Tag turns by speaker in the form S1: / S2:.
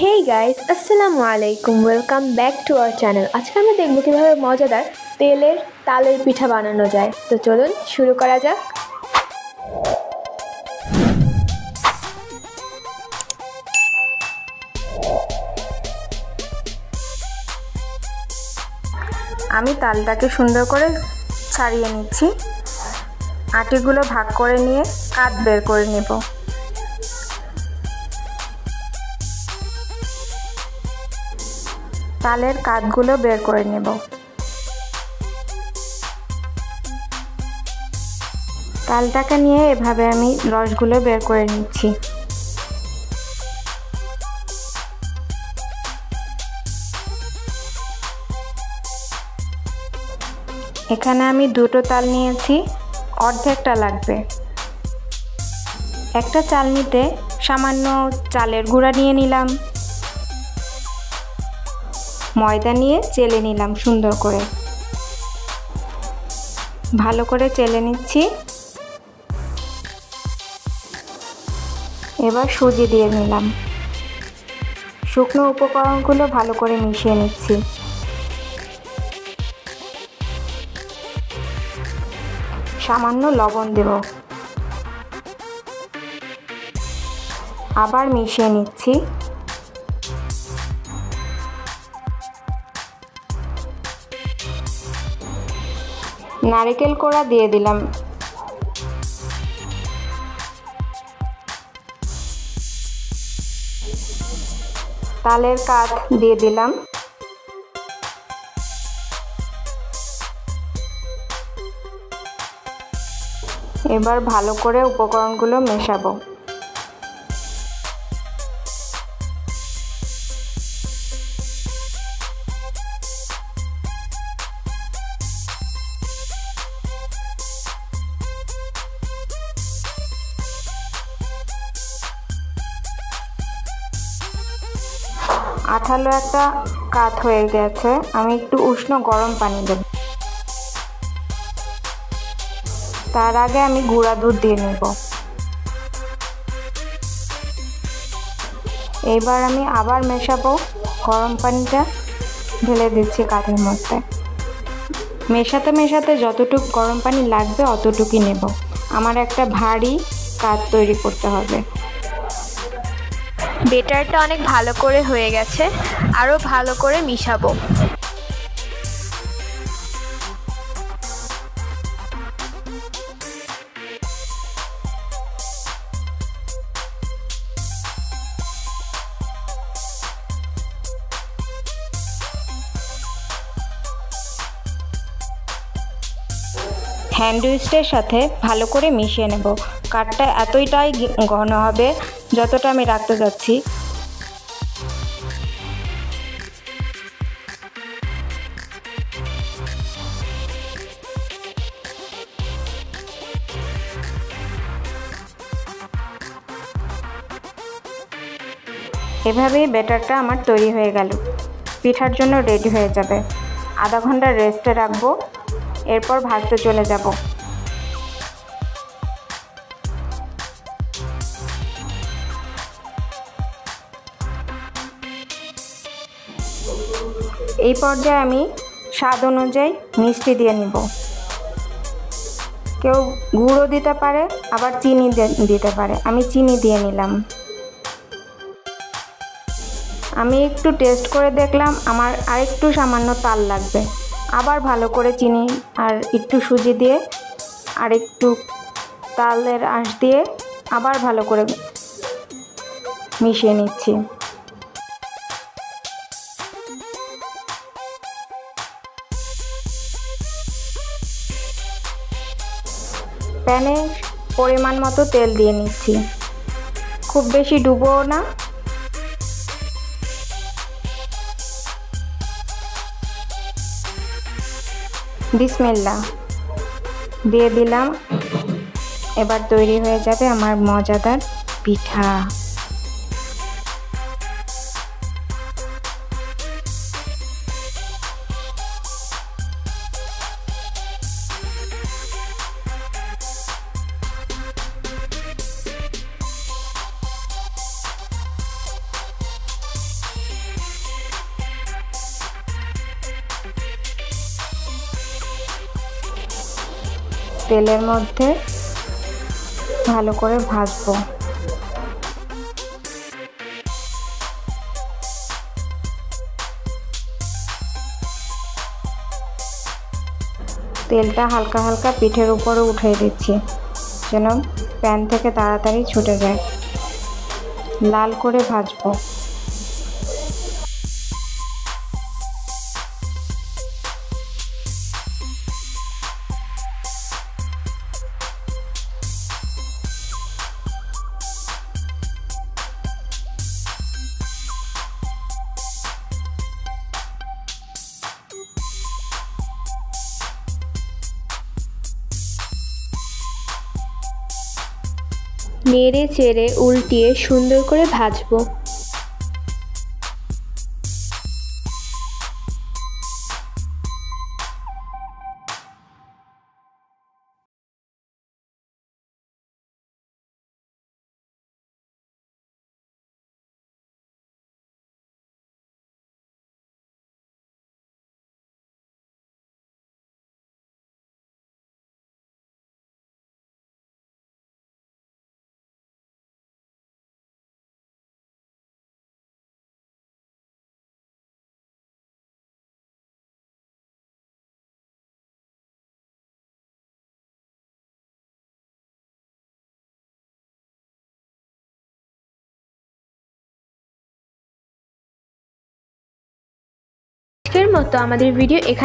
S1: Hey guys, আসসালামু আলাইকুম। Welcome back to our channel. আজকে আমরা দেখব কিভাবে মজাদার তেলের তালের পিঠা বানানো যায়। তো চলুন শুরু করা যাক।
S2: আমি তালটাকে সুন্দর করে ছাড়িয়ে নিচ্ছি। আটিগুলো ভাগ করে নিয়ে কাঠ বের করে নেব। তালের কাঠগুলো বের করে নেব। তালটাকে নিয়ে এভাবে আমি রসগুলো বের করে নিচ্ছি। এখানে আমি দুটো তাল নিয়েছি, অর্ধেকটা লাগবে। একটা চালনিতে সামান্য চালের গুঁড়া নিয়ে নিলাম, ময়দা নিয়ে চেলে নিলাম সুন্দর করে। ভালো করে চেলে নিচ্ছি। এবার সুজি দিয়ে নিলাম। শুকনো উপকরণগুলো ভালো করে মিশিয়ে নিচ্ছি। সামান্য লবণ দেব। আবার মিশিয়ে নিচ্ছি। নারকেল কোড়া দিয়ে দিলাম। তালের কাঠ দিয়ে দিলাম। এবার ভালো করে উপকরণগুলো মেশাবো। আঠালো একটা কাঠ হয়ে গেছে। আমি একটু উষ্ণ গরম পানি দেব। তার আগে আমি গুঁড়া দুধ দিয়ে নেব। এইবার আমি আবার মেশাবো। গরম পানিটা ঢেলে দিচ্ছি কাঠের মধ্যে। মেশাতে মেশাতে যতটুকু গরম পানি লাগবে অতটুকুই নেব। আমার একটা ভারী কাঠ তৈরি করতে হবে।
S1: বেটারটা অনেক ভালো করে হয়ে গেছে, আরও ভালো করে মিশাবো।
S2: হ্যান্ড উইস্কের সাথে ভালো করে মিশিয়ে নেব। কাঠটা এতটাই ঘন হবে যতটা আমি রাখতে যাচ্ছি। এভাবেই ব্যাটারটা আমার তৈরি হয়ে গেল। পিঠার জন্য রেডি হয়ে যাবে। আধা ঘন্টা রেস্টে রাখবো। এরপর ভাজতে চলে যাব। এই পর্যায়ে আমি স্বাদ অনুযায়ী মিষ্টি দিয়ে নিব। কেউ গুঁড়ো দিতে পারে, আবার চিনি দিতে পারে। আমি চিনি দিয়ে নিলাম। আমি একটু টেস্ট করে দেখলাম আমার আরেকটু সামান্য তাল লাগবে। আবার ভালো করে চিনি আর একটু সুজি দিয়ে আর একটু তালের আঁশ দিয়ে আবার ভালো করে মিশিয়ে নিচ্ছি। প্যানে পরিমাণ মতো তেল দিয়ে নিচ্ছি। খুব বেশি ডুবোও না। বিসমিল্লাহ দিয়ে দিলাম। এবার তৈরি হয়ে যাবে আমার মজাদার পিঠা। তেলের মধ্যে ভালো করে ভাজবো। তেলটা হালকা হালকা পিঠের উপরে উঠিয়ে দিচ্ছি যেন প্যান থেকে তাড়াতাড়ি ছুটে যায়। লাল করে ভাজবো।
S1: নেড়ে চেড়ে উল্টিয়ে সুন্দর করে ভাজবো। আজকের মতো আমাদের ভিডিও এখানে